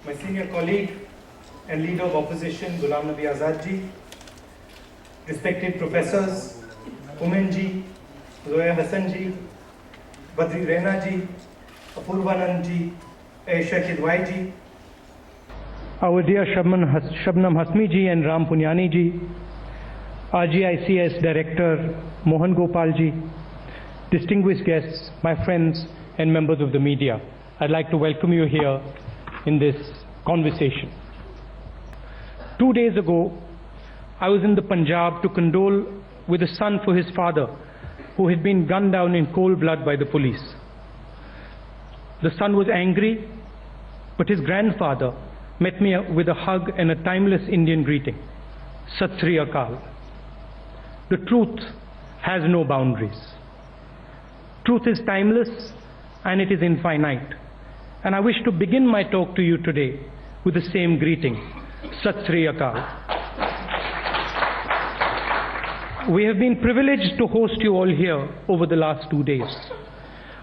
my senior colleague and leader of opposition, Ghulam Nabi Azad ji, respected professors, Umen ji, Zoya Hassan ji, Badri Rena ji, Apurvanand ji, Aisha Kidwai ji, our dear Shabnam Hasmi ji and Ram Punyani ji, RGICS Director Mohan Gopal ji, distinguished guests, my friends and members of the media, I'd like to welcome you here in this conversation. 2 days ago, I was in the Punjab to condole with a son for his father, who had been gunned down in cold blood by the police. The son was angry, but his grandfather met me with a hug and a timeless Indian greeting, Sat Sri Akal. The truth has no boundaries. Truth is timeless and it is infinite. And I wish to begin my talk to you today with the same greeting, Sat Sri Akal. We have been privileged to host you all here over the last 2 days.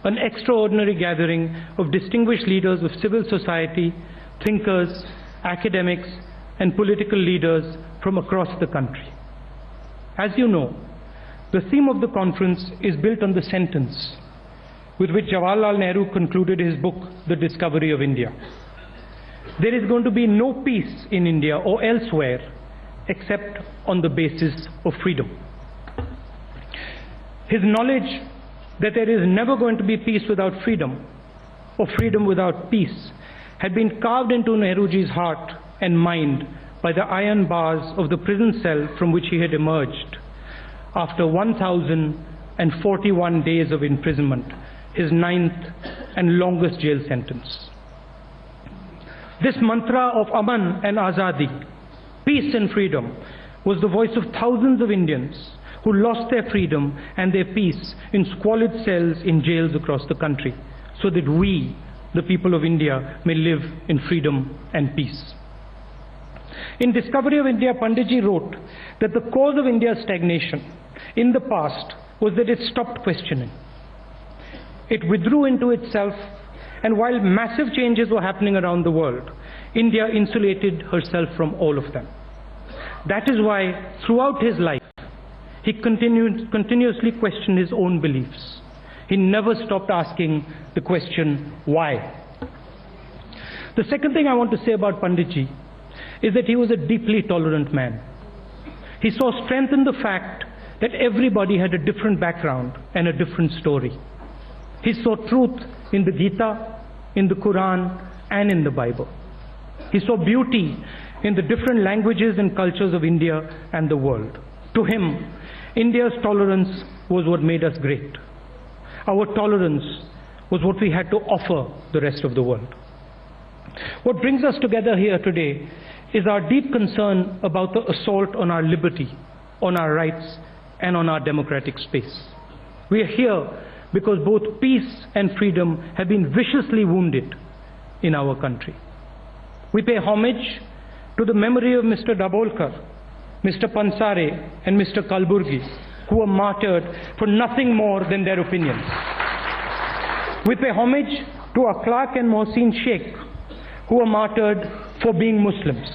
An extraordinary gathering of distinguished leaders of civil society, thinkers, academics, and political leaders from across the country. As you know, the theme of the conference is built on the sentence with which Jawaharlal Nehru concluded his book, The Discovery of India. There is going to be no peace in India or elsewhere except on the basis of freedom. His knowledge that there is never going to be peace without freedom, or freedom without peace, had been carved into Nehruji's heart and mind by the iron bars of the prison cell from which he had emerged after 1,041 days of imprisonment, his 9th and longest jail sentence. This mantra of Aman and Azadi, peace and freedom, was the voice of thousands of Indians who lost their freedom and their peace in squalid cells in jails across the country, so that we, the people of India, may live in freedom and peace. In Discovery of India, Panditji wrote that the cause of India's stagnation in the past was that it stopped questioning. It withdrew into itself, and while massive changes were happening around the world, India insulated herself from all of them. That is why, throughout his life, he continuously questioned his own beliefs. He never stopped asking the question, why? The second thing I want to say about Panditji is that he was a deeply tolerant man. He saw strength in the fact that everybody had a different background and a different story. He saw truth in the Gita, in the Quran, and in the Bible. He saw beauty in the different languages and cultures of India and the world. To him, India's tolerance was what made us great. Our tolerance was what we had to offer the rest of the world. What brings us together here today is our deep concern about the assault on our liberty, on our rights, and on our democratic space. We are here because both peace and freedom have been viciously wounded in our country. We pay homage to the memory of Mr. Dabolkar, Mr. Pansare, and Mr. Kalburgi, who were martyred for nothing more than their opinions. We pay homage to Akhlaq and Mohsin Sheikh, who were martyred for being Muslims.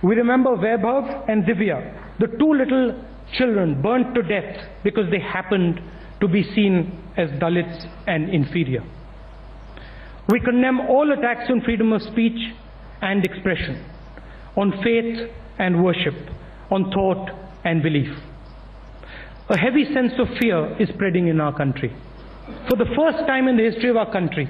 We remember Vaibhav and Divya, the 2 little children burnt to death because they happened to be seen as Dalits and inferior. We condemn all attacks on freedom of speech and expression, on faith and worship, on thought and belief. A heavy sense of fear is spreading in our country. For the first time in the history of our country,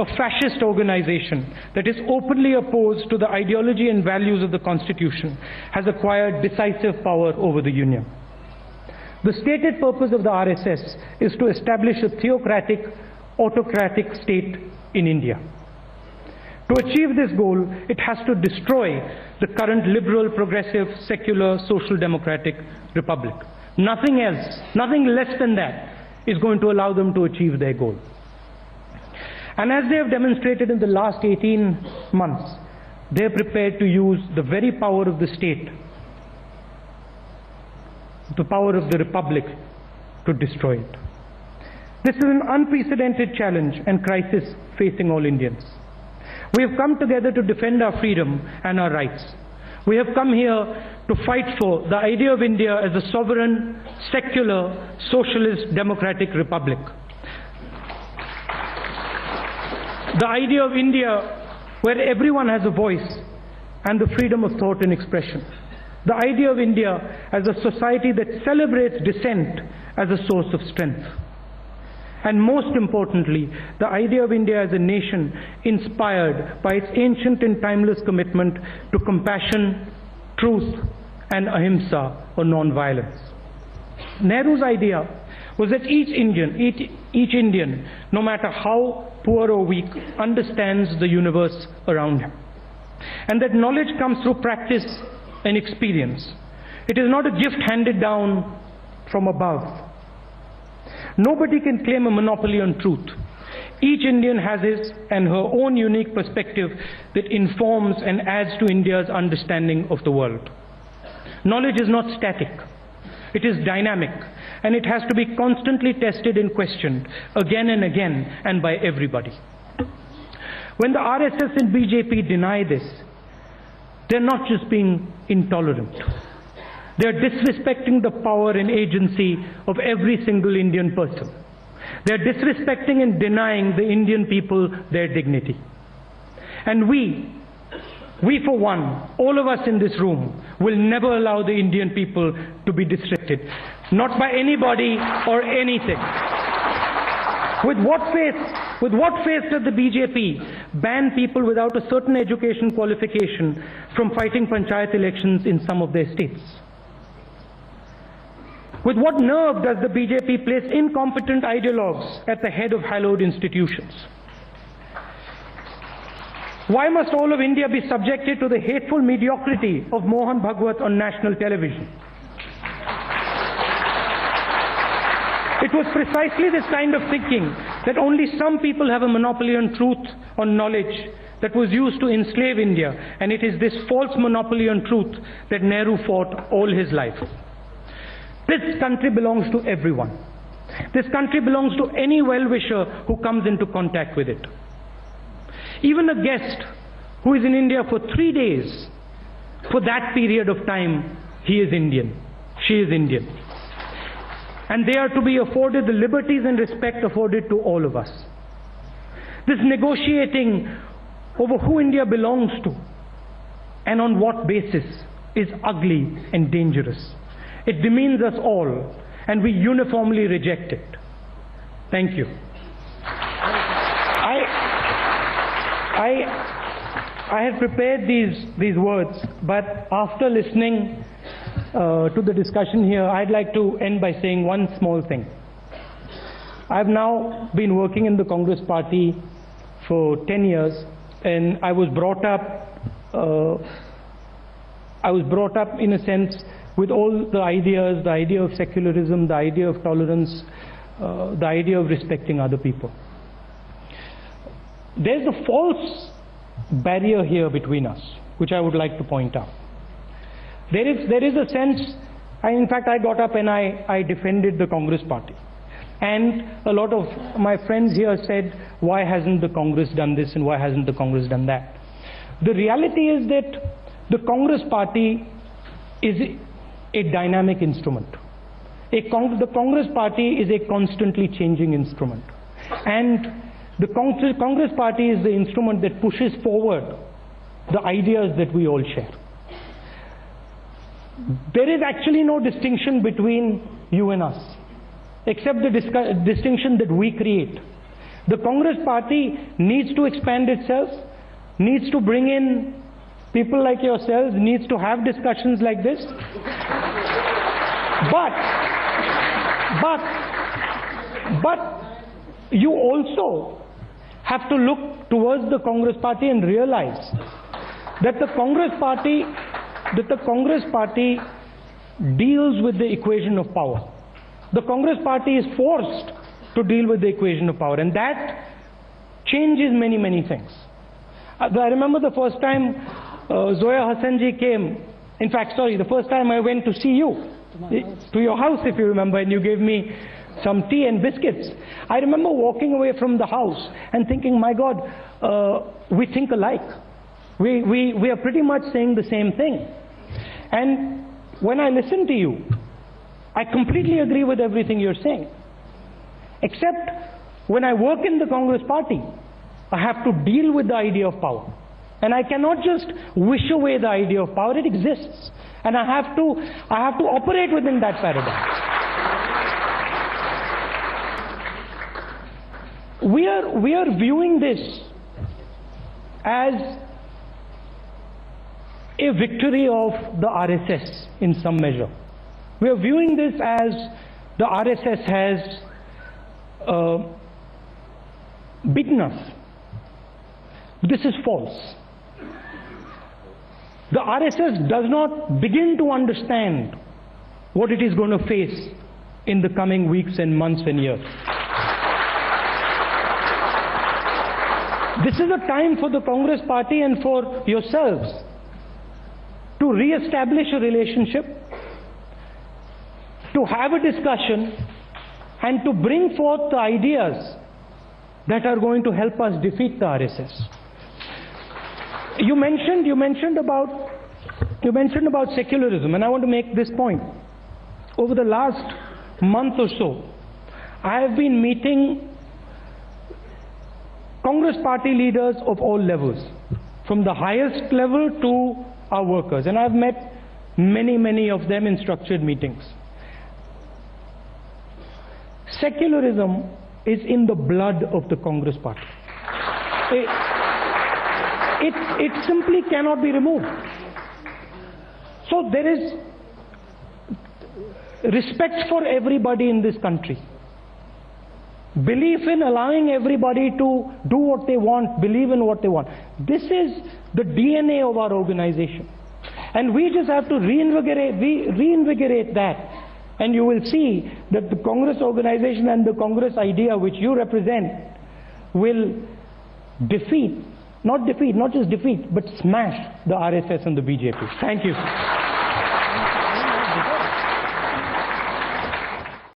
a fascist organization that is openly opposed to the ideology and values of the Constitution has acquired decisive power over the Union. The stated purpose of the RSS is to establish a theocratic, autocratic state in India. To achieve this goal, it has to destroy the current liberal, progressive, secular, social democratic republic. Nothing else, nothing less than that is going to allow them to achieve their goal. And as they have demonstrated in the last 18 months, they are prepared to use the very power of the state, the power of the republic, to destroy it. This is an unprecedented challenge and crisis facing all Indians. We have come together to defend our freedom and our rights. We have come here to fight for the idea of India as a sovereign, secular, socialist, democratic republic. The idea of India where everyone has a voice and the freedom of thought and expression. The idea of India as a society that celebrates dissent as a source of strength. And most importantly, the idea of India as a nation inspired by its ancient and timeless commitment to compassion, truth, and ahimsa, or non-violence. Nehru's idea was that each Indian, no matter how poor or weak, understands the universe around him. And that knowledge comes through practice and experience. It is not a gift handed down from above. Nobody can claim a monopoly on truth. Each Indian has his and her own unique perspective that informs and adds to India's understanding of the world. Knowledge is not static. It is dynamic, and it has to be constantly tested and questioned again and again, and by everybody. When the RSS and BJP deny this, they're not just being intolerant. They're disrespecting the power and agency of every single Indian person. They're disrespecting and denying the Indian people their dignity. And we for one, all of us in this room, will never allow the Indian people to be disrespected. Not by anybody or anything. With what faith does the BJP ban people without a certain education qualification from fighting panchayat elections in some of their states? With what nerve does the BJP place incompetent ideologues at the head of hallowed institutions? Why must all of India be subjected to the hateful mediocrity of Mohan Bhagwat on national television? It was precisely this kind of thinking that only some people have a monopoly on truth, on knowledge, that was used to enslave India, and it is this false monopoly on truth that Nehru fought all his life. This country belongs to everyone. This country belongs to any well-wisher who comes into contact with it. Even a guest who is in India for 3 days, for that period of time, he is Indian, she is Indian. And they are to be afforded the liberties and respect afforded to all of us. This negotiating over who India belongs to and on what basis is ugly and dangerous. It demeans us all, and we uniformly reject it. Thank you. I had prepared these words, but after listening to the discussion here, I'd like to end by saying one small thing. I've now been working in the Congress party for 10 years, and I was brought up in a sense with all the ideas, the idea of secularism, the idea of tolerance, the idea of respecting other people. There's a false barrier here between us, which I would like to point out. There is a sense, in fact I got up and I defended the Congress party. And a lot of my friends here said, why hasn't the Congress done this and why hasn't the Congress done that? The reality is that the Congress party is a dynamic instrument. The Congress party is a constantly changing instrument. And the Congress party is the instrument that pushes forward the ideas that we all share. There is actually no distinction between you and us, except the distinction that we create. The Congress party needs to expand itself, needs to bring in people like yourselves, needs to have discussions like this. But you also have to look towards the Congress party and realize that the Congress party deals with the equation of power. The Congress party is forced to deal with the equation of power, and that changes many, many things. I remember the first time Zoya Hassanji came, the first time I went to see you, to your house if you remember, and you gave me some tea and biscuits. I remember walking away from the house and thinking, my God, we think alike. We are pretty much saying the same thing. And when I listen to you, I completely agree with everything you're saying. Except when I work in the Congress party, I have to deal with the idea of power. And I cannot just wish away the idea of power. It exists. And I have to operate within that paradigm. We are viewing this as a victory of the RSS in some measure. We are viewing this as the RSS has beaten us. This is false. The RSS does not begin to understand what it is going to face in the coming weeks and months and years. This is a time for the Congress party and for yourselves to re-establish a relationship, to have a discussion, and to bring forth the ideas that are going to help us defeat the RSS. You mentioned about secularism, and I want to make this point. Over the last month or so, I have been meeting Congress party leaders of all levels, from the highest level to our workers, and I've met many of them in structured meetings. Secularism is in the blood of the Congress party. It simply cannot be removed. So there is respect for everybody in this country. Belief in allowing everybody to do what they want, believe in what they want. This is the DNA of our organization. And we just have to reinvigorate that. And you will see that the Congress organization and the Congress idea which you represent will not just defeat, but smash the RSS and the BJP. Thank you.